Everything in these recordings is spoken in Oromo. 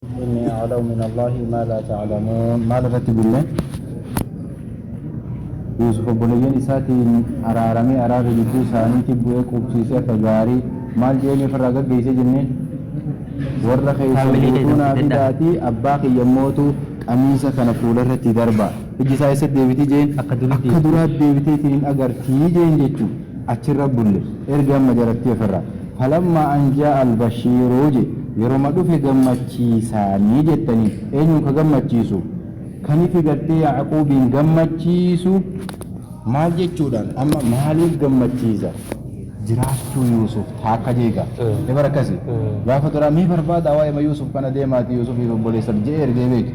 إني أعلم من الله ما لا تعلمون ما رتب الله يوسف بنيان إساتي أرارمي أرار جدو ساني تبوي قبسيسة فجاري مال جيني فرقا جيسي جنين ورّا خيسونا بداتي أباقي يموتو قميصة كان فولرة دربا إجي سايسة ديبتي جين أكدرات ديبتي تين أغرتي جين جيتو أچر رب الله إرقام مجرتي فرّا فلما أن جاء البشير وجي yeroo dhufe gammachiisaanii jettanii eenyuun ka gammachiisu kanifi gartee Yaaquubiin gammachiisu maal jechuudhaan amma maaliif gammachiisa jiraachuu Yuusuf taakka jeega ebar akkasi gaafa dura mee barbaada waa'ee Yuusuf kana deemaati Yuusuf obboleessa jee ergee beek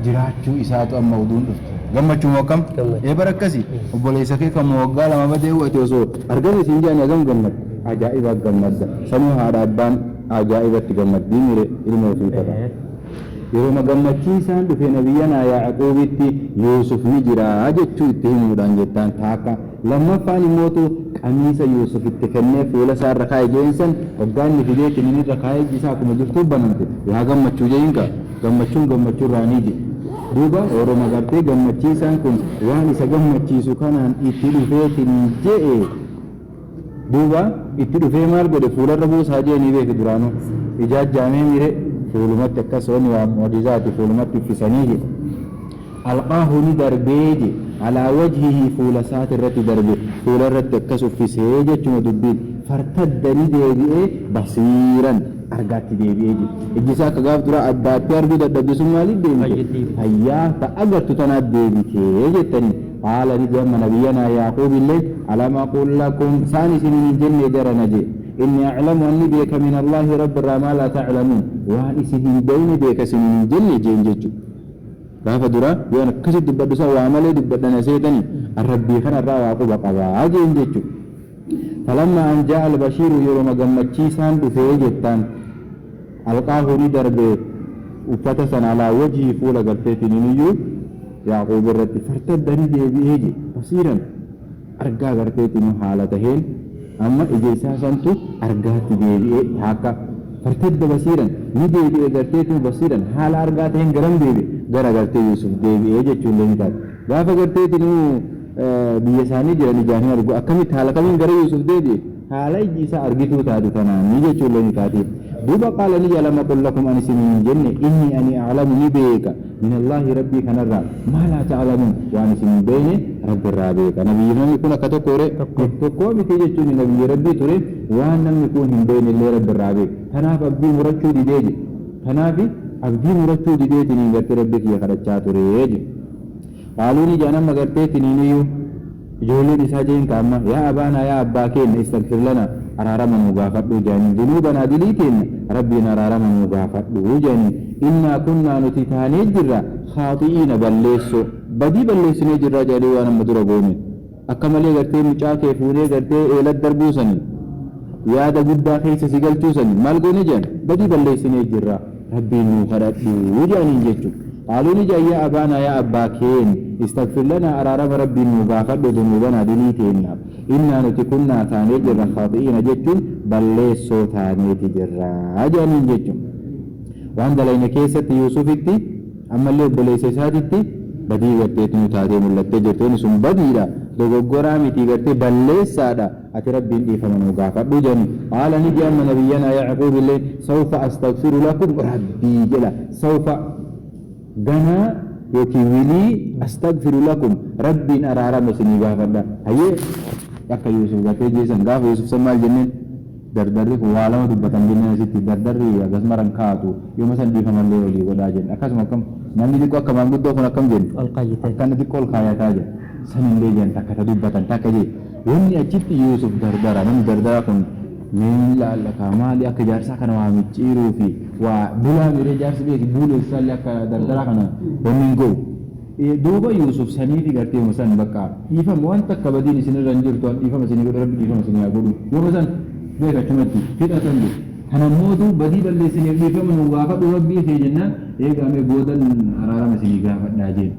jiraachuu isaatu amma uduun dhufte gammachuu akkam ebar akkasi obboleessa kee kan waggaa lama badee hu'ate osoo argame siin jaani agam gammad ajaa'iba gammadda samuu haadha abbaan ajaa'ibatti gammaddii mire ilmoo fi fata yeroo gammachiisaan dhufe nabiyyanaa Yaaquubitti Yuusuf ni jira jechuu itti himuudhaan jettaan taakka lammaffaan immootu qamiisa Yuusuf itti kennee fuula isaa irra kaa'e jeensan waggaanni fideetti inni irra kaa'e isaa akkuma jirtuu banamte yaa gammachuu jeenka gammachuu raaniiti duuba yeroo magartee gammachiisaan kun waan isa gammachiisu kanaan itti dhufeetiin je'e duuba itti dhufee maal godhe fuularra buusaa jeeni beeke duraanu ijaajjaamee mire fuulumatti akkasuma waa mu'jizaati fuulumatti uffisanii jedhe alqaahu ni darbeeje alaa wajhihi fuula isaati irratti darbe fuula irratti akkas uffisee jechuma dubbiin fartadda ni deebi'ee basiiran argaatti deebi'ee jedhe ijji isaa akka gaaf dura addaatti arguu dadhabbisun maaliif deemte fayyaa ta'a agartu tanaaf deebitee jettanii قال لجمع نبينا يعقوب الليل ألم أقول لكم ثاني سنين الجنة جرى نجي إني أعلم أني بك من الله رب ما لا تعلمون وأني سنين بين بك سنين الجنة جين جيجو كيف درا يانا كسد دبدو سوا عمله دبدو نسيتني الربي خنا الرا يعقوب قبا جين جيجو فلما أن جاء البشير يوم جمتشي سان بفيجتان ألقاه ندرب وفتسن على وجهه فولا قلتي نيو يعقوب الرد فرتدني ديبيجي بصيرا أرجع قرتيتني حالتهين أما إجيسا سنتو أرجعت ديبي هاكا فرتد بصيرا نديبي قرتيتني بصيرا حال أرجعتهين قرم ديبي قرى قرتي يوسف ديبي إيجي تشولين تات غافا قرتيتني بيساني جراني جاني أرجو أكمي حالا كمين قرى يوسف ديبي حالا إجيسا أرجتو تاتو تنام نيجي تشولين تاتي دوبا قال لي لم أقل لكم أن سنين جنة إني أني أعلم بك من الله ربي كنرى ما لا تعلمون وأنا سنين بين رب الرابيك نبي من يكون كتوكوري تقوم تيجي نبي ربي تري وأنا يكون هم بين اللي رب الرابيك هناف أبدي مرتشو دي ديجي هناف أبدي مرتشو دي ديجي نيجي ربك يا خرجات تريجي قالوا لي جانا مغرتي نينيو جولي بساجين كاما يا أبانا يا أباكين استغفر لنا أرارما مغافدو جاني ذنوبنا دليتين ربنا أرارما مغافدو جاني إنا كنا نتتاني جرى خاطئين بلسو بدي بلسني جرى جالي وانا مدربوني أكملي غرتي مچاكي فوني غرتي إيلت دربوسني يادا قدا خيس سيقلتوسني مالقوني جان بدي بلسني جرى ربنا مغافدو جاني جيتو قالوا لي يا أبانا يا أباكين استغفر لنا أرارم ربي مغافر ذنوبنا دليتين إنا نتكنا ثاني جرى خاطئين جتون بل ليسو ثاني جرى جانين جتون وعند لين كيسة يوسف التي أما اللي بليس سادتي بدي غرتي نتاتي ملتي جتون سن بدي لا دوغورا متي غرتي بل ليس سادا أتربي إني فمن مغافر جاني قال نجي أما نبينا يعقوب اللي سوف أستغفر لكم ربي جلا سوف غنا يوكي ولي أستغفر لكم ربي أرارم سني غافدا هي يك يوسف غافي جيسن غاف يوسف سمال جنن دردري والا دبتن جنن سيتي دردري غس مرن كاتو يوم سن دي فمن لي ولي ودا جن اكاس مكم نمي دي كو كمان بدو كنا كم جن القايته كان دي كول خايا تاجا سنين دي جن تكتا دبتن تاكجي وني اجيت يوسف دردرا نم دردرا كن من لا لك ما لي اكجار سكن وامي تشيرو في وبلا ميري جارس بي بولو سالك دردرا كنا ومن جو دوبا يوسف سني في غرتي مسن بقى يفهم وانت كبدين سن رنجر تو يفهم سني غير ربي يفهم سني اغدو يوم مسن بيك تمتي كده تندو انا مودو بدي بل سني يفهم من واقع ربي في جنة ايغا مي بودل ارارا مسني غا داجين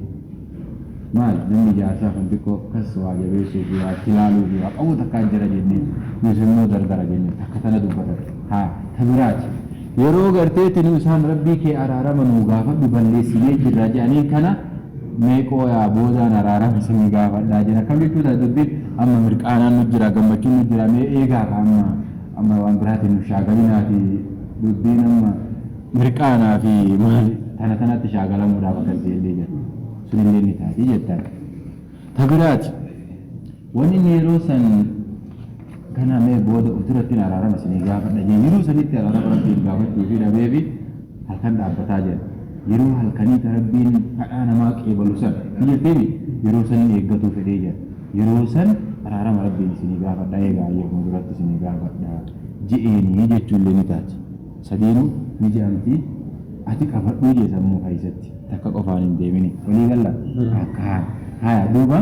مال نمي جاسا فنتكو كسوا جبيسو بيا تلالو بيا او تكاجر جني مسنو دردر جني تكتنا دبر ها تمراج yeroo garteetiin isaan rabbii kee araarama nuu gaafadhu balleessinee jirra jedhanii kana meeqoo yaa boodaan araarama isinii gaafadhaa jira akkam jechuudha dubbiin amma mirqaanaan nu jira gammachuun nu jira mee eegaa ka amma waan biraatiin nu shaagalinaafi dubbiin amma mirqaanaa fi maali tanatti shaagalamuudhaaf akkas jeellee jira sunillee ni taati jettan ta biraati wanni yeroo san kana mee booda uturatti araarama isinii gaafadha yeroo sanitti araarama rabbiin gaafachuu fi dhabeefi halkan dhaabbataa jira yeroo halkanii rabbiin kadhaa namaa qeebalu san biyyateemi yeroo san eeggatu fedhee jira yeroo san araarama rabbiin isinii gaafadha eegaa eeguma duratti isinii gaafadha je'eenii jechuullee ni taati sadiinuu ni jedhamti ati qabadhuu jee sammuu keessatti takka qofaan hin deemini walii galla akka haya duuba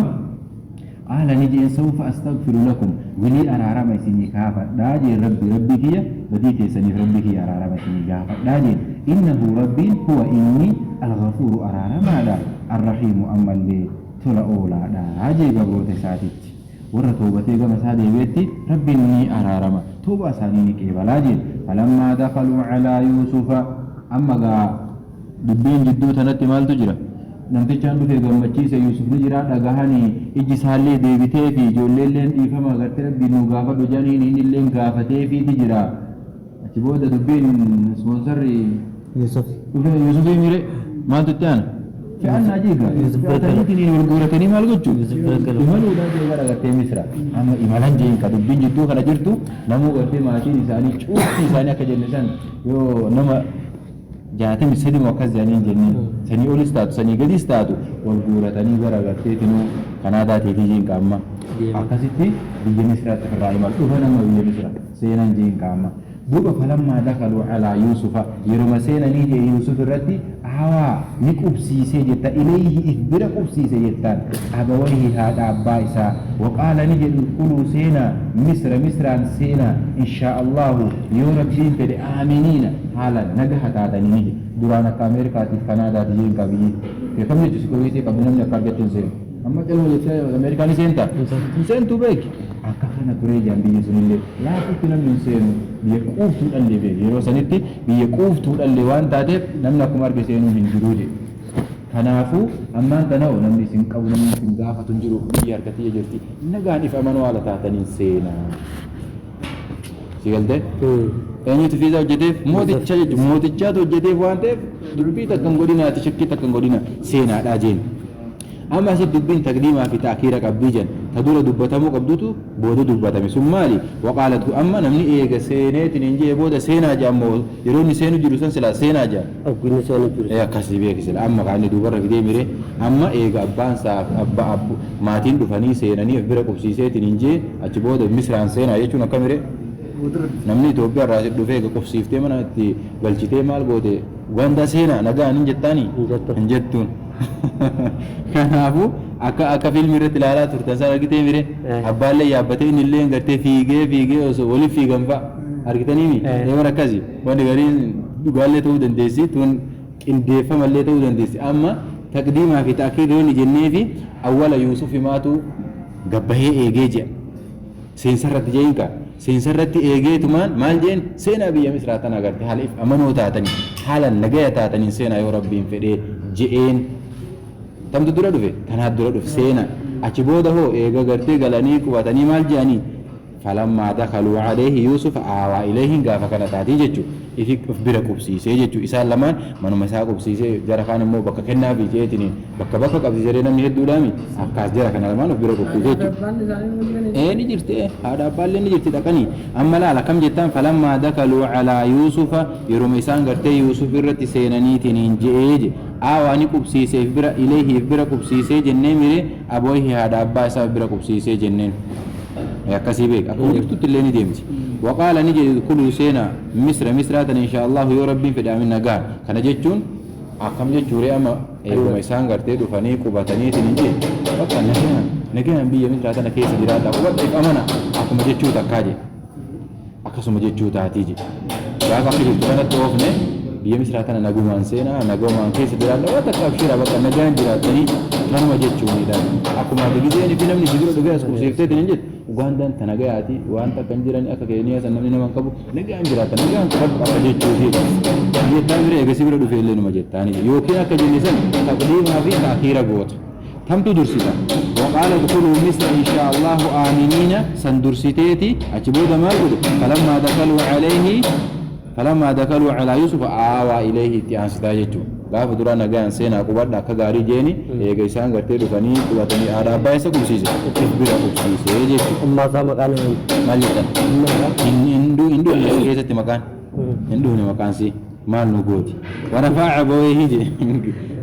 ala ni jeen sawfa astaghfiru lakum wili araarama isinii gaafadha jee rabbi kiyya badii keessaniif rabbi kiyya araarama isinii gaafadha jee innahu rabbiin huwa inni alghafuuru araaramaadha arrahiimu ammallee tola oolaadha jee gabroota isaatitti warra toobatee gama isaa deebi'etti rabbiin ni araarama توبة سانيني كيبالاجين فلما دخلوا على يوسف أما دبين جدو تنتي مال تجرى نمتي چاندو في غمچيس يوسف نجرى دغهاني اجي سالي ديبيتي في جوللين دي فما غتر بينو غافا دجانين ان لين غافتي في تجرى اتبودا دبين سبونسر يوسف يميري ما تتان كأن أجيبها تنيتني والقورتني ما لقيتشو إمالو دا جيغا رغتي مصر أما إمالان جين كدبين جدو خنا جرتو نمو غتي ماشي نساني شوف نساني أكجل نسان يو نما جاتي مسيدي موكز جانين جنين سني أول استاتو سني قد استاتو والقورتني غرغتي تنو كنادا تيتي جين كاما أكاسيتي بيجي مصر تفرعي مال أوفا نما بيجي مصر سينان جين كاما دوبا فلما دخلوا على يوسف يرمى سينا نيجي يوسف الرتي هوا نكوب سيسي جتا إليه إخبر كوب سيسي جتا أبويه هذا عبايسا وقال نيجي ادخلوا سينا مصر عن سينا إن شاء الله يورب جين تدي آمنين حالا نجحت هذا نيجي درانا كاميركا في كندا تجين كبير كم نيجي سكويتي قبل نمنا كارجتين سين أما كلمة جتا أمريكا نسينتا نسينتو بيك أكفنا كريجان بيجي سنيلي لا تكنا من سين بيقوف تقول اللي بيه يرو سنتي بيقوف تقول اللي وان تاتف نمنا كمار بسينو من جروجي كنافو أما أنت نو نمني سنكو نمني سنقافة تنجرو بيار كتير جرتي نقاني فأمانو على تاتنين سينا سيقل ده أني تفيزا وجديف موتي وجديف وانتف دلبي تكن قدنا تشكي تكن قدنا سينا لاجين أما سيد دبين تقديمها في تأخيرك أبديجا تدور دبتمو قبضتو بودو دبتمي سمالي وقالت أما نمني إيجا سينات ننجي بودا سينا جامو يروني سينو جلوسان سلا سينا جا أقول سينو جلوسان يا كسي بيك سلا أما قاني دوبر في دي ميري أما إيجا أبان ساف أبا أبو ماتين دفاني سيناني أفبرا قبسيسات ننجي أتي بودا مصر عن سينا يجونا كاميري نمني توبيا راشد دفاق قبسيفتي منا تي بلجتي مال بودي واندا سينا نجا ننجتاني ننجتون كنافو akka filmi irratti ilaalaa turtan san argitee mire abbaallee yaabbatee inni illee gartee fiigee osoo waliif fiigan fa'a argitaniimi eewan akkasi wanti gariin dhugaallee ta'uu dandeessi tun qindeeffamallee ta'uu dandeessi amma taqdiimaa fi ta'kiiroonni jennee fi awwala yuusuf himaatu gabbahee eegee jedha seensarratti jeenka seensarratti eegeetumaan maal jeen seenaa biyya misraa tan agarte haala if amanoo taatanii haala nagaya taatanii seenaa yoo rabbiin fedhee je'een tamtu dura dhufe tanaat dura dhufe seena achi booda hoo eega gartee galanii qubatanii maal jedhanii falammaa dakaluu alayhi yuusuf aawaa ilayhin gaafa kana taatii jechu ifi of bira qubsiisee jechu isaan lamaan manuma isaa qubsiisee jara kaan immoo bakka kennaa fi jeetini bakka qabsiisee namni hedduudhaami akkaas jara kana lamaan of bira qubsiisee jechu ni jirti haadha abbaallee ni jirti dhaqanii amma laala kam jettaan falammaa dakaluu alaa yuusufa yeruma isaan gartee yuusuf irratti seenaniitiin hin je'ee je aawaa ni qubsiisee bira ilayhi bira qubsiisee jennee mire aboohi haadha abbaa isaa bira qubsiisee jenneen akkasii beek akkuma jirtutti illee ni deemti وقال نجي كل سنة مصر إن شاء الله يا ربي في دامنا نجار كان جتون أكمل جوري أما أيوة ميسان قرتي دفني كوباتني تنجي وكان نجينا بيا مصر هذا نكيس جرادا وقت أمانة أكمل جتون تكاجي أكسم جتون تاتيجي جاك أكيد تبنا توفنا بيا مصر هذا نجوم أنسينا نجوم أنكيس جرادا وقت أبشر وقت نجان جرادني كانوا جتون إذا أكمل بيجي يعني في نمني جدول دقيقة سكوسيفتة تنجي Ugandan tanagaati wanta kan jiran akka Kenya sanamni nama qabu nagaan jiraatan nagaan qabu akka jechuuti jettaan bira eegasi bira dhufee illee numa jettaani yookiin akka jennisan taqdiimaa fi ta'khiira goota tamtu dursita waqaala dkhuluu misra inshaa Allahu aaminiina san dursiteeti achi booda maal godhe falammaa dakaluu calaa Yuusuf aawaa ilayhi itti aansitaa jechuudha gaafa dura nagaan seenaa qubadha akka gaarii jeeni eega isaan gartee dhufanii qubatanii aadaa abbaa isa qubsiise bira qubsiise jechuudha. Ummaa isaa maqaan maal jettan? Hinduu keessatti maqaan hinduu ni maqaan si maal nu gooti warafaa abawayhi je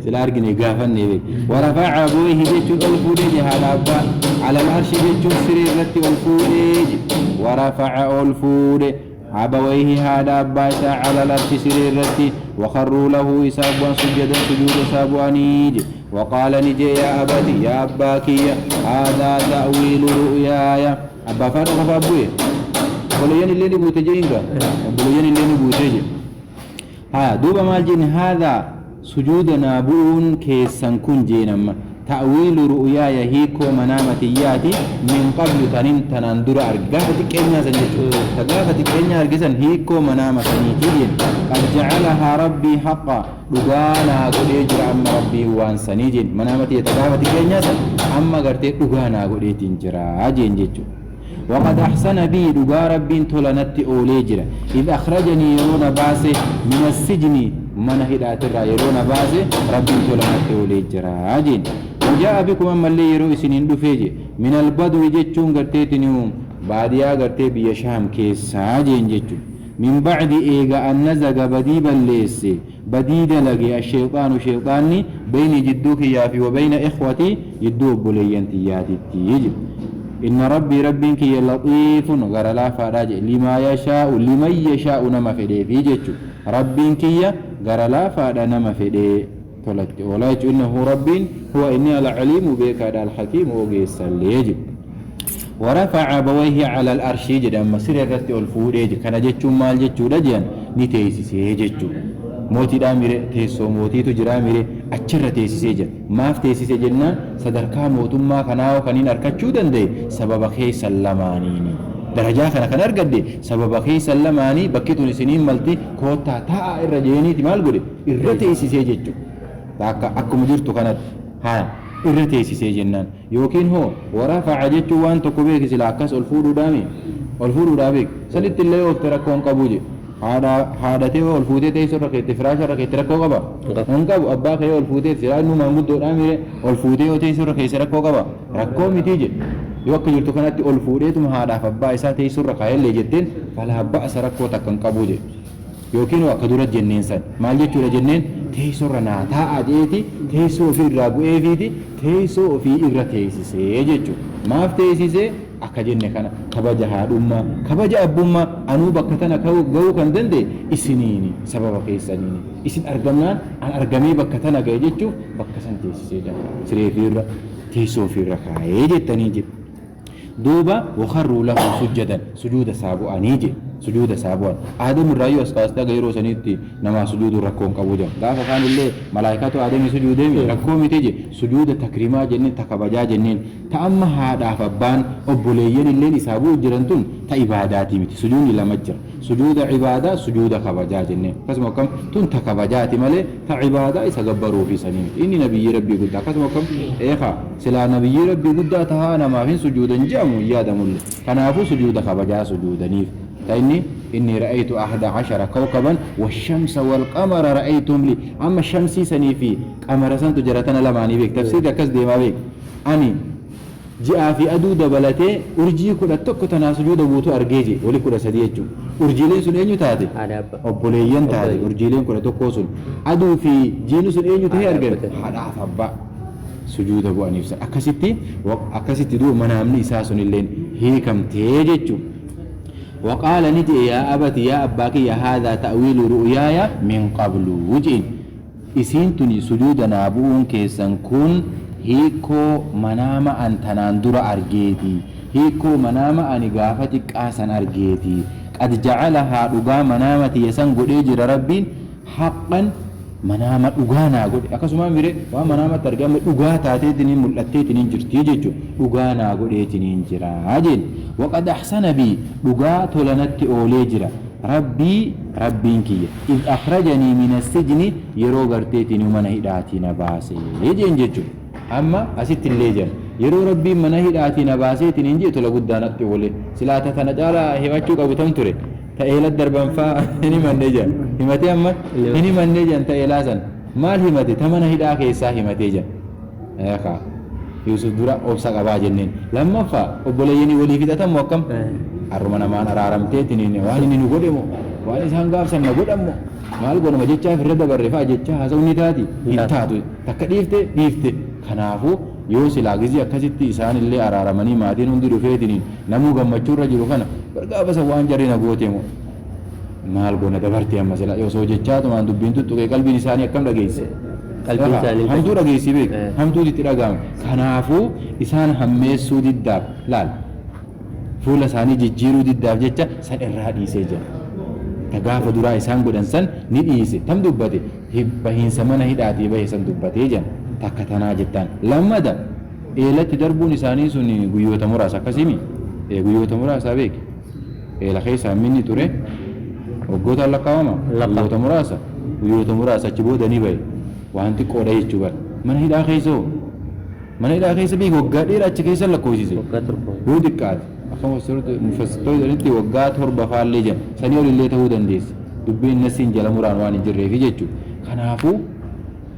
sila argine gaafanne beek warafaa abawayhi jechuun ol fuudhee je haadha abbaa alal arshi jechuun siree irratti ol fuudhee je warafaa ol fuudhee أبويه هذا أبايسا على الأرش سريرتي وخروا له إسابوا سجدا سجود سابوانيج وقال نجي يا أبتي يا أباكي هذا تأويل رؤياي أبا فارغ فأبوي بليان اللي نبوت جينك بليان اللي نبوت جين دوبا مالجين هذا سجود نابون كيسان كن جينما تأويل رؤياي هيكو منامتياتي من قبل تنندر أرقافة كينيا سنجتو تقافة كينيا أرقسن هيكو منامتياتي قد جعلها ربي حقا لغانا قد يجرى أما ربي وانسانيجين منامتي تقافة كينيا سن أما قرتي لغانا قد يتنجرى أجين جتو وقد أحسن بي لغا ربي تولنت أوليجرى إذ أخرجني يرون باسي من السجن من هدات الرأيرون باسي ربي تولنت أوليجرى أجين وجاء بكم أما اللي يروا سنين دفيجي من البدو جتشون قرتيتنيهم بعدها قرتي بيشام كيساجين جتشون من بعد إيغا أن نزق بديبا ليسي بديد لقي الشيطان شيطاني بين جدوك يافي وبين إخوتي جدوك بلينتياتي تيجي إن ربي كي لطيف غير لا فراج لما يشاء لمن يشاء نما فدي في جتشو كي غير لا فراج نما فدي تلت ولا إنه رب هو إني العليم بك على الحكيم وقيس الليجب ورفع أبويه على الأرش جد أما سر الرتي والفوريج كان جتشو مال جتشو رجيان نتيسي جتشو موتي دامير تيسو موتي تجرا ميري أشر تيسي جن ما في تيسي جنة صدركا موتما كناو كنين أركتشو دندي سبب خي سلمانيني درجة كان أرقد سبب خي سلماني بكيتو سنين ملتي كوتا تا الرجيني تمال قولي الرتيسي جتشو akkuma jirtu kanatti haa irra teessisee jennaan yookiin hoo warafa'a jechuun waan tokko beeki sila akkas ol fuudhuudhaa beek sanitti illee oofte rakkoon qabu je haadhatee ol fuutee teessoo irra keetti firaasha irra keetti rakkoo qaba hin qabu abbaa kee ol fuutee silaa nu maanguddoodhaa mire ol fuutee yoo teessoo irra keessa rakkoo qaba rakkoo miti je yoo akka jirtu kanatti ol fuudheetuma haadhaaf abbaa isaa teessoo irra kaayellee jetteen falaa ba'asa rakkoo takka hin qabu je yookiin akka dura jenneen san maal jechuudha jenneen teessoo irra naa taa'aa jeeti teessoo ofii irraa bu'eefiiti teessoo ofii irra teessisee jechuudha maaf teessisee akka jenne kana kabaja haadhummaa kabaja abbummaa anuu bakka tana ga'uu kan danda'e isiniini sababa keessaniini isin argamnaan an argamee bakka tana ga'e jechuuf bakka san teessisee jira siree ofii teessoo ofii irra kaa'ee jettanii jiru دوبا وخروا له سجدا سجود سابواني جي سجود سابوان آدم الرأيو أسكاستا غيرو سنيتي نما سجود ركوم كبوجا غافا كان اللي ملائكة آدم سجود ركوم تيجي سجود تكريما جنين تكبجا جنين تأما هذا فبان أبوليين اللي نسابو جرنتون تإباداتي متي سجود لمجر سجود عبادة سجود كبجا جنين قسمو كم تون تكبجاتي مالي تعبادة إساقبروا في سنين إني نبي ربي قد قسمو كم إيخا سلا نبي ربي قد تهانا ما في سجود جام يادا مل كنافو سجود كبجا سجود نيف تاني إني رأيت 11 كوكبا والشمس والقمر رأيتهم لي أما الشمس سنيفي قمر سنت جرتنا لماني بك تفسير كاس ديما بك أني جاء في أدو دبلتي أرجي كل تك تناسجود بوتو أرجيجي ولي كل سديجو أرجيلين سن أنيو تادي أبوليين تادي أرجيلين كل تكوسون أدو في جينو سن أنيو تهي أرجل هذا فبا سجود أبو أنيفس أكسيتي دو منامني ساسون اللين هي كم تيجيجو وقال نتي يا أبتي يا أباكي يا هذا تأويل رؤياي من قبل وجين إسينتني سجودنا أبوون كيسان كون هيكو مناما أن تناندر أرجيتي هيكو مناما أن غافتك آسان أرجيتي قد جعلها رقا منامتي يسان قد ربي حقا manama dhugaa naa godhe akkasuma mire waan manamatti argame dhugaa taateetiniin mul'atteetiniin jirtii jechuudha dhugaa naa godheetiniin jira jeen waqad ahsana bi dhugaa tolanatti oolee jira rabbiin kiyya id akhrajanii min assijni yeroo garteetiniin mana hidhaatii na baasee jeen jechuudha amma asitti illee jira yeroo rabbiin mana hidhaatii na baaseetiniin jee tola guddaanatti oolee silaata tana caalaa himachuu qabu tan ture ta'eela darban faa inni mannee jiran himatee amma inni mannee jiran ta'eelaa san maal himate ta mana hidhaa keessaa himatee jiran eekaa Yusuf dura obsa qabaa jenneen lammaffaa obboleeyyanii walii fixatan moo akkam harruma namaan araaramteetiniin waan inni nu godhe moo waan isaan gaafsan na godhan moo maal godhama jechaa firra dabarre faa jechaa haasawni taati hin taatu takka dhiifte kanaafuu yoo silaa gizii akkasitti isaan illee araaramanii maatiin hundi dhufeetiniin namuu gammachuurra jiru kana gargaafasa waan jarri na goote moo maal goona dabartee amma silaa yoo soo jechaatumaan dubbiin tuttuqee qalbiin isaanii akkam dhageesse hamtuu dhageessi beek hamtuu itti dhagahame kanaafuu isaan hammeessuu diddaaf laal fuula isaanii jijjiiruu diddaaf jecha san irraa dhiisee jira ta gaafa duraa isaan godhan san ni dhiise tam dubbate bahiinsa mana hidhaatii bahe san dubbatee jira takka tanaa jettaan lammada eelatti darbuun isaanii sun guyyoota muraasa akkasimi guyyoota muraasa beek eela keessaa minni ture waggoota lakkaawama guyyoota muraasa achi booda ni bahe wanti qooda jechuu bara mana hidhaa keessa beek waggaa dheeraa achi keessa lakkoofsise yoo xiqqaate akkama mufassitoota jedhanitti waggaa torba faallee jira sanii olillee ta'uu dandeessi dubbiin nasiin jala muraan waan hin jirreefi jechuudha kanaafuu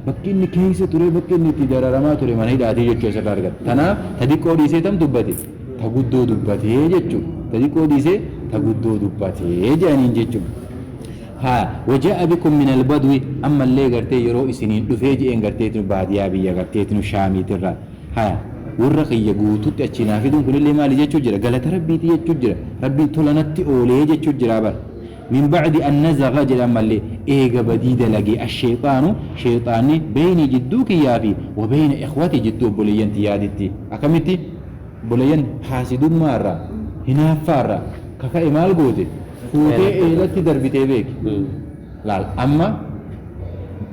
bakki inni keessa ture bakki inni itti dararamaa ture mana hidhaatii jechuu asirraa argata tanaaf ta xiqqoo dhiisee tam dubbate ta guddoo dubbatee jechuudha ta xiqqoo dhiisee ta guddoo dubbatee jedhaniin jechuudha ها وجاء بكم من البدو أما اللي قرتي يرو إسنين دفيجي إن قرتيتنو باديا بيا قرتيتنو شامي ترى ها ورقي يقوتو تأتشنا في دون كل اللي مالي جيتشو جرا قالت ربي تيجتشو جرا ربي تولنتي أولي جيتشو جرا بر من بعد أن نزغ جرا مالي إيجا بديد لقي الشيطان شيطاني بين جدوك يافي وبين إخواتي جدو بوليين تيادتي أكمتي بوليين حاسدون مارا هنا فارا كفا إمال قوتي fuutee eelatti darbitee beeki laal amma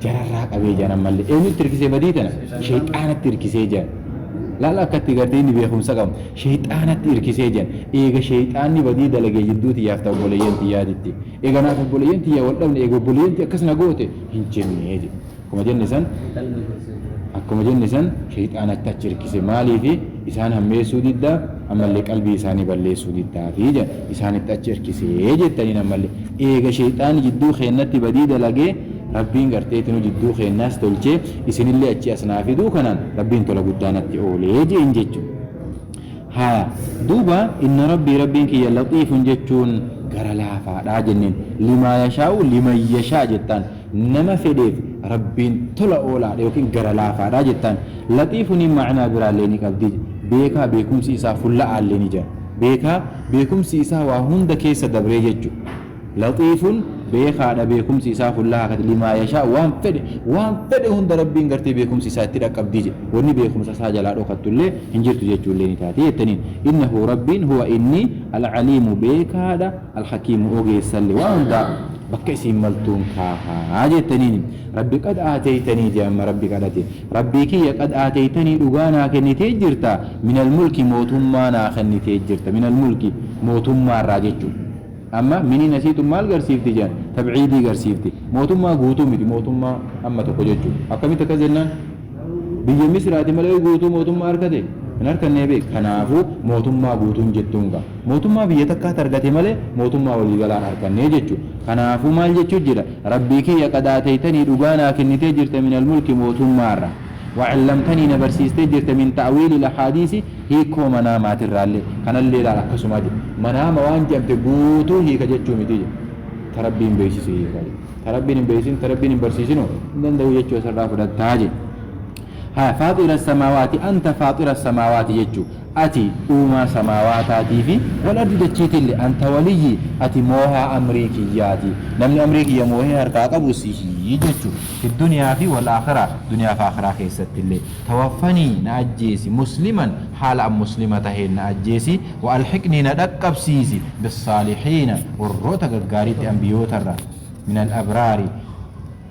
jararraa qabee jira mallee eenyutti hirkisee badii tana sheexaanatti hirkisee jira laal akkatti gartee inni beekumsa qabu sheexaanatti hirkisee jira eega sheexaanni badii dalagee jidduuti yaafta obboleeyyan xiyyaatitti eega naaf obboleeyyan xiyyaa wal dhabne eega obboleeyyan akkas na goote hin jennee jedhe akkuma jenne san sheexaanatti achi hirkise maaliifi isaan hammeessuu diddaa ammallee qalbii isaanii balleessuu diddaafi jedha isaanitti achi hirkisee jettaniin ammallee eega sheexaani jidduu keennatti badii dalagee rabbiin garteetinu jidduu keennaas tolchee isinillee achi asnaa fiduu kanaan rabbiin tola guddaanatti oolee jeen jechuudha. haa duuba inna rabbiin kiyya laxiifun jechuun gara laafaadhaa jenneen limaa yashaa'u liman yashaa jettaan nama fedheef rabbiin tola oolaadha yookiin gara laafaadhaa jettaan laxiifuni macnaa biraallee ni qabdi beekaa beekumsi isaa fulla'aallee ni jira beekaa beekumsi isaa waa hunda keessa dabree jechuudha laxiifun beekaadha beekumsi isaa fullaa akkati limaa yashaa waan fedhe hunda rabbiin gartee beekumsi isaa itti dhaqqabdii jedhe wanni beekumsa isaa jalaa dhokattullee hin jirtu jechuullee ni taate jettaniin innahu rabbiin huwa inni alcaliimu beekaadha alhakiimu ogeessallee waan hundaa bakka isiin maltuun kaahaa jettaniin rabbi qad aataytanii jedhama rabbi kadhate rabbii kiyya qad aataytanii dhugaa naa kennitee jirta minal mulki mootummaa naa kennitee jirta minal mulki mootummaarraa jechuudha amma mini nasiitu maal garsiifti jedhan tabciidii garsiifti mootummaa guutuu miti mootummaa amma tokko jechuudha akkamitti akkas jennaan biyya misraati malee guutuu mootummaa argate hin harkannee beek kanaafuu mootummaa guutuun jettuun gaa mootummaa biyya takkaatti argate malee mootummaa waliigalaan harkannee jechuudha kanaafuu maal jechuu jira rabbii kiyya qad aataytanii dhugaa naa kennitee jirta minal mulki mootummaarra وعلمتني نبرسيستي جرت من تأويل الأحاديث هيكو منامات الرالي كان الليل على قسمات منام وان جمت قوتو هيك جتشو متيجي تربين بيسيسي تربين بيسين تربين برسيسينو نندو يجو سراف التاجي ها فاطر السماوات أنت فاطر السماوات يجو أتي أوما سماواتاتي في والأرض دجيت اللي أنت ولي أتي موها أمريكياتي نمني أمريكية موها هرقاق أبوسيه يجتشو في الدنيا في والآخرة دنيا فآخرة خيست اللي توفني نأجيسي مسلما حال مسلمة هين نأجيسي وألحقني ندقب سيسي بالصالحين والروتا قرقاريت أنبيوت الرا من الأبرار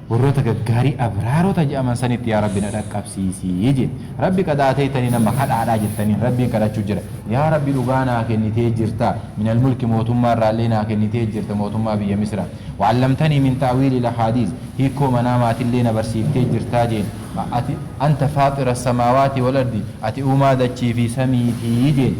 warroota gaggaarii abraarota jedhaman sanitti yaa rabbi na dhaqqabsiisii jedhe rabbi kadhaatanii nama kadhaadhaa jettanii rabbiin kadhachuu jira yaa rabbi dhugaa naa kennitee jirta minal mulki mootummaa irraallee naa kennitee jirta mootummaa biyya misra wa'allamtanii min ta'wiili lahaadiis hiikoo manaamaatillee na barsiiftee jirtaa jeen ati anta faaxira samaawaati wal ardi ati uumaa dachii fi samiitii jeen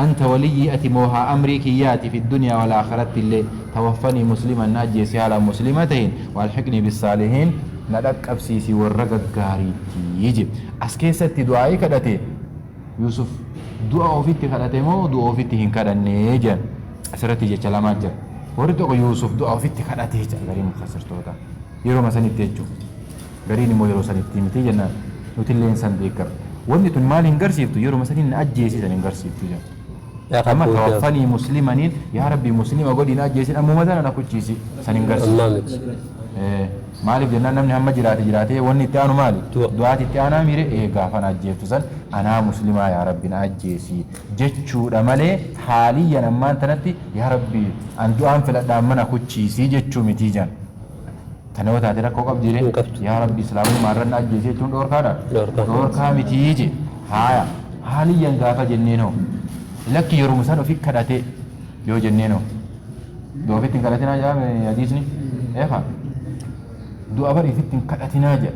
أنت ولي أتموها أمري كياتي في الدنيا والآخرة اللي توفني مسلما ناجيسي على مسلمتين والحقني بالصالحين ندك أبسيسي والرقق قاريتي يجب أسكيسة دعائي كدتي يوسف دعاء وفيتي كدتي مو دعاء وفيتي هنكدا نيجا أسرتي جي كلامات جا وردو يوسف دعاء وفيتي كدتي جا غريم خسر توتا يرو مساني تيجو غريني مو يرو ساني تيمتي جنا نتلين إنسان ديكر واني تنمال هنقرسيفتو يرو مساني نأجيسي سان هنقرسيفتو جا أما توفني مسلمين يا ربي مسلم أقول إن أجلسين أمو مثلا أنا كنت شيء سننقص مالك جنان نمني هم جراتي واني تانو مالك دعاتي تانا ميري إيه غافنا أجيفتو سن أنا مسلمة يا ربي نأجيسي جتشو رمالي حاليا نمان تنتي يا ربي أن دعام فلا دامنا كنت شيء جتشو متيجان تنوى تاتي ركو قبضي يا ربي سلامي مارنا أجيسي چون دور كا متيجي هايا حاليا غافا جنينو لك يروم سانو في كراتي يو جنينو دو فيتين كراتي ناجا يديسني ايه خا دو ابري فيتين كراتي ناجا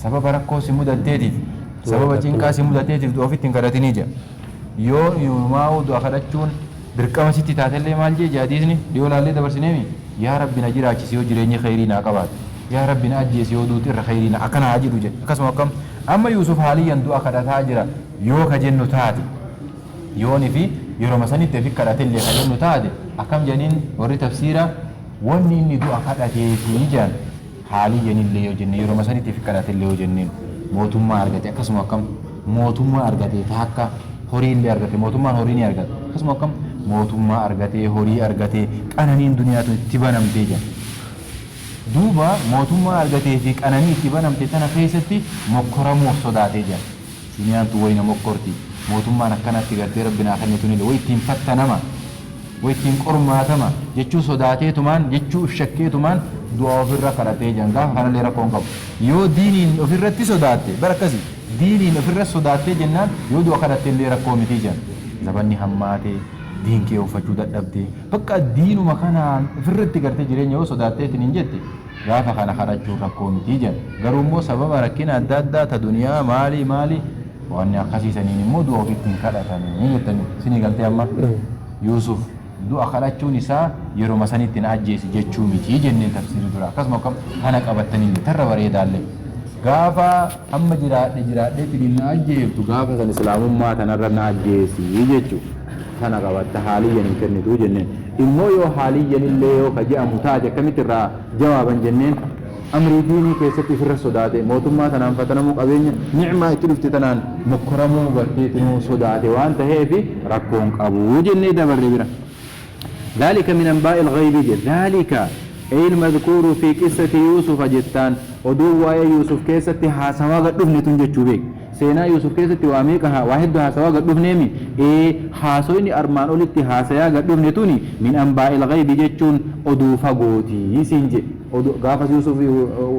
سبب ركو سيمودا تيتي سبب جينكا سيمودا تيتي دو فيتين كراتي نيجا يو ماو دو اخدچون درقما سيتي تاتلي مالجي جاديسني يو لالي دبرسنيمي يا رب نجراچ سيو جيرني خيرينا قبات يا رب ناجي سيو دوتي خيرينا اكنا اجدو جي كسمو كم اما يوسف حاليا دو اخدتا جرا يو كجنو تاتي يوني في يروم سني تفكر أتلي خلينا نتعد أكم جنين وري تفسيرا وني ندو أكادتي في جن حاليا اللي يوجن يروم سني تفكر أتلي يوجنين موتوم ما أرجعت أكسم أكم موتوم ما أرجعت تحكا هوري اللي أرجعت موتوم ما هوري ني أرجعت أكسم أكم موتوم ما أرجعت هوري أرجعت أنا نين دنيا تبان أمتيجا دوبا موتوم ما أرجعت فيك أنا نين تبان أمتيتنا خيستي مكرم وصداتيجا دنيا توينا مكرتي mootummaan akkanatti gartee rabbinaa kennitunillee wayittiin fattanama wayittiin qormaatama jechuu sodaateetumaan jechuu shakkeetumaan du'a ofirra kadhatee jiran gaafa kanallee rakkoon qabu yoo diiniin ofirratti sodaatte bara akkasii diiniin ofirra sodaattee jennaan yoo du'a kadhatteellee rakkoo mitii jiran zabanni hammaatee diin kee uffachuu dadhabdee bakka diinuma kanaan ofirratti gartee jireenya yoo sodaatteetiin hin jette gaafa kana kadhachuu rakkoo mitii jiran garuu immoo sababa rakkina adda addaa ta duniyaa maali وأن أخشي سنين مود وقتين كذا ثاني يتني سني قلت أما يوسف دو أخلاتشو نساء يرو مساني تناجيس جتشو ميتي جنين تفسير درا كسم كم أنا كابتني ترى وريد عليه غافا أما جرات تلين أجيب تو غافا سن إسلام ما تنرى ناجيس يجتشو أنا كابت حاليا يمكن تو جنين إمو يو حاليا اللي يو كجاء متاج كم ترى جوابا جنين أمري ديني كيستي في الرسودات موتما تنام فتنمو قبين نعمة تلفت تنان مكرمو برتيتنو سودات وانت هي في ركون أبو جني دبر بنا ذلك من أنباء الغيب ذلك أي المذكور في قصة يوسف جتان ودوا يوسف كيستي حاسما قد دفن تنجتشو بيك سينا يوسف كيستي واميكها واحد حاسوا قد دفنيمي حاسويني أرمان أولتي حاسيا قد دفنتوني من أنباء الغيب جتشون ودو فقوتي يسنجي غافة يوسف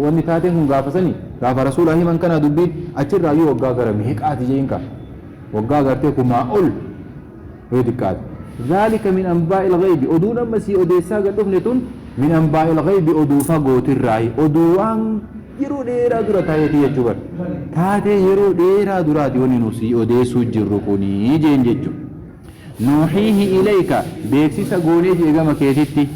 ونتاتهم غافة سني غافة رسول الله من كان دبي أجر رأيو وقا غرم هيك آتي جينكا وقا غرتيكو ما أول ويدكات ذلك من أنباء الغيب أدونا مسي أديسا قد دفنتون من أنباء الغيب أدو فقوت الرأي أدوان يرو ديرا درا تايتي يجبر تاتي يرو ديرا درا ديوني نسي أديسو جرقوني جين جيجو نوحيه إليك بيكسي سقوني جيغا كيتي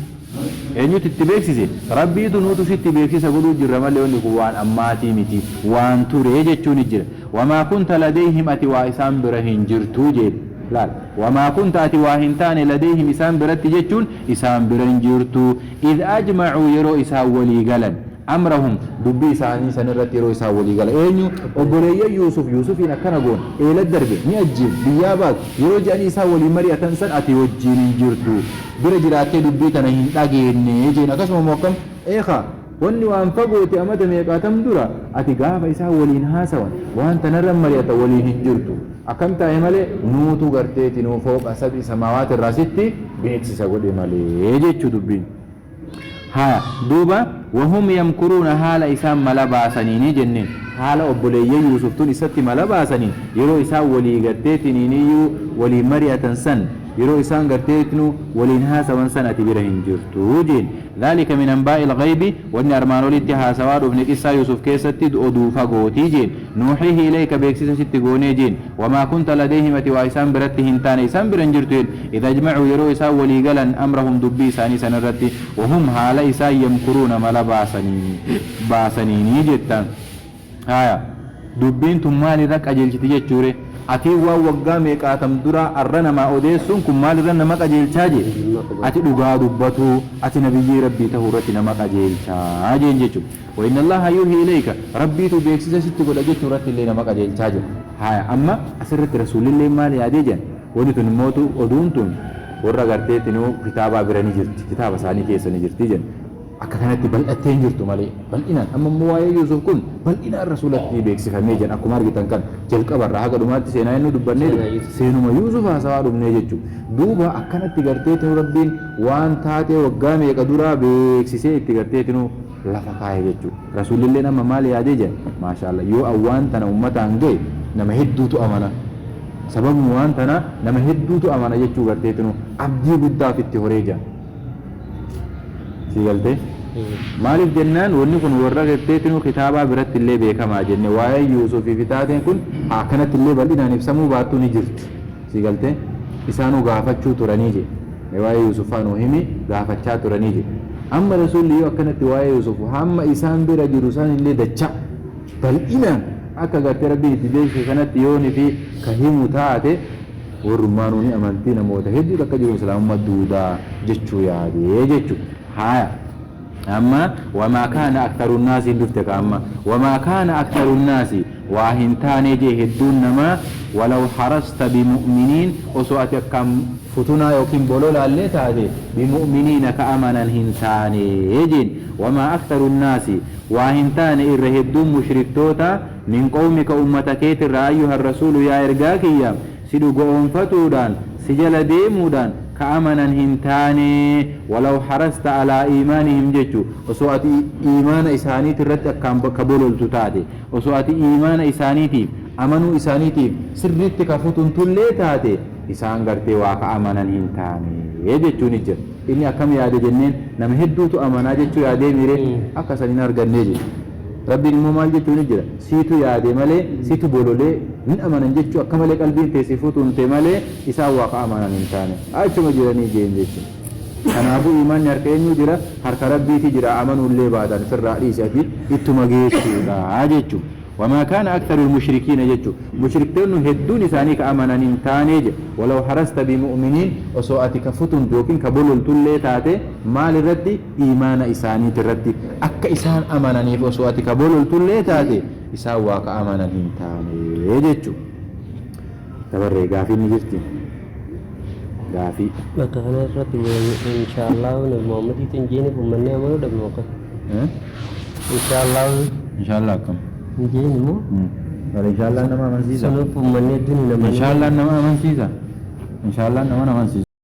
eenyu itti beeksise rabbiitu nuutu sitti beeksisa godhuu jirra malee wanni kun waan ammaatii miti waan ture jechuun jira wamaa kunta ladayhim ati waa isaan bira hin jirtuu jedhe laal wamaa kunta ati waa hin taane ladayhim isaan biratti jechuun isaan bira hin jirtuu id ajmacuu yeroo isaan walii galan أمرهم دبي ساني سنرت يرو يسا ولي قال إنه أبولي يوسف أكنا قون إلى الدرجة نأجل بيابات يرو جاني يسا ولي مريا تنسن أتي وجيني جرتو برجراتي دبي تنهين تاقين يجينا قسم موكم إيخا واني وانفقوا تأمت ميقاتم درا أتي قافا يسا ولي نهاسا وان تنرم مريا ولي هجرتو أكم تايمالي نوتو غرتيتي نو فوق أسبع سماوات الراسيتي بيكسي ساقودي مالي يجيتشو دبين ها دوبا وهم يمكرون حال إسام ملبا سنيني جنين حال أبولي يوسف تون إساتي ملبا سنين يرو إسام ولي قرتيتنينيو ولي مرية سن يرو إسان قرتيتنو ولي نهاس وانسانة برهن جرتو جين ذلك من أنباء الغيب وأن أرمانو لتها سواد ابن إسا يوسف كيستي أدو فقوتي جين نوحيه إليك بيكسيس ستقوني جين وما كنت لديهم وإسان برتهن تاني إسان برهن جرتين إذا اجمعوا يرو إسا ولي قلن أمرهم دبي ساني سنرتي وهم حال إسا يمكرون ملبا باسنيني جتا هايا دبين تمالي ذاك أجل جتي ati waa waggaa meeqaatam dura arra namaa odeessuun kun maalirra nama qajeelchaa jee ati dhugaa dubbatu ati nabiyyii rabbii tahuu irratti nama qajeelchaa jeen jechuudha wa inna allaha yuuhii ilayka rabbiitu beeksisa sitti godha jechuu irratti illee nama qajeelchaa jira haya amma asirratti rasuulillee maal yaadee jen wani tun immootu oduun tun warra garteetinuu kitaabaa bira ni jirti kitaaba isaanii keessa ni jirti jen akka kanatti bal'attee hin jirtu malee bal'inaan amma immoo waa'ee Yuusuf kun bal'inaan rasuulatti beeksifamee jira akkuma argitan kan jalqabarraa haga dhumaatti seenaa inni dubbannee seenuma Yuusuf haasawaa dhumnee jechuudha duuba akkanatti garteetinu rabbiin waan taatee waggaa meeqa duraa beeksisee itti garteetinu lafa kaa'e jechuudha rasuulillee nama maal yaadee jira maashaallah yoo awwaan tana ummataan ga'e nama hedduutu amana sababni waan tana nama hedduutu amana jechuu garteetinu abdii guddaaf itti horee jira sigalte maaliif jennaan wanni kun warra garteetinu kitaabaa biratti illee beekamaa jenne waa'ee Yuusufii fi taateen kun akkanatti illee bal'inaan ibsamuu baattuu ni jirti sigalte isaanuu gaafachuu turanii je waa'ee Yuusufaanuu himi gaafachaa turanii je amma rasuulli yoo akkanatti waa'ee Yuusuf hamma isaan bira jiru isaan illee dacha bal'inaan akka gartee rabbiin itti beeksise kanatti yooni fi ka himu taate warrummaanuu ni amantii namoota hedduu akka jiru islaamummaa duudaa jechuu yaadee jechuudha هايا أما وما كان أكثر الناس دفتك أما وما كان أكثر الناس واهنتان جه الدون ما ولو حرصت بمؤمنين وسؤالك كم فتنا يوكين بولولا اللي تادي بمؤمنين كأمنا هنتان يجين وما أكثر الناس واهنتان إره الدون مشركتوتا من قومك أمتك أيها الرسول يا إرقاكيا سيدو قوم فتودان سجل ديمودان كأمنا هنتاني ولو حرصت على إيمانهم جتو وسوات إيمان إساني ترد كم كبول التتادي وسوات إيمان إسانيتي أمنوا إسانيتي سرت كفتن تلتادي إسان قرتي واقع أمنا هنتاني يجتو نجر إني أكم يا جنين نمهدو تو أمنا جتو يا دي ميري أكسرين أرجع نجي ربي الممال جتو نجر سيتو يا دي مالي سيتو بولولي من أمانا جتو أكمل قلبين تسيفوت انتمالي إسا واقع أمانا ننتاني أجو مجراني جين جتو أنا أبو إيمان يركين يجرى حرك ربي تجرى أمانو اللي بعدان في الرئيس أبي إتو مجيشو لا جتو وما كان أكثر المشركين جتو مشركتين هدون إسانيك أمانا ننتاني ولو حرست بمؤمنين وسوءاتك فتن دوكين كبولو التولي تاتي مال الردي إيمان إساني تردي أكا إسان أمانا نيف وسوءاتك كبولو التولي تاتي إسان واقع أمانا ننتاني جتو تبري غافي نجرتي غافي bakka kana irratti inshallah Muhammad itinjini bummanne amanu dabnoka inshallah kam injini mo wala inshallah nama amansiisa sanu bummanne dun nama inshallah nama amansiisa inshallah nama amansiisa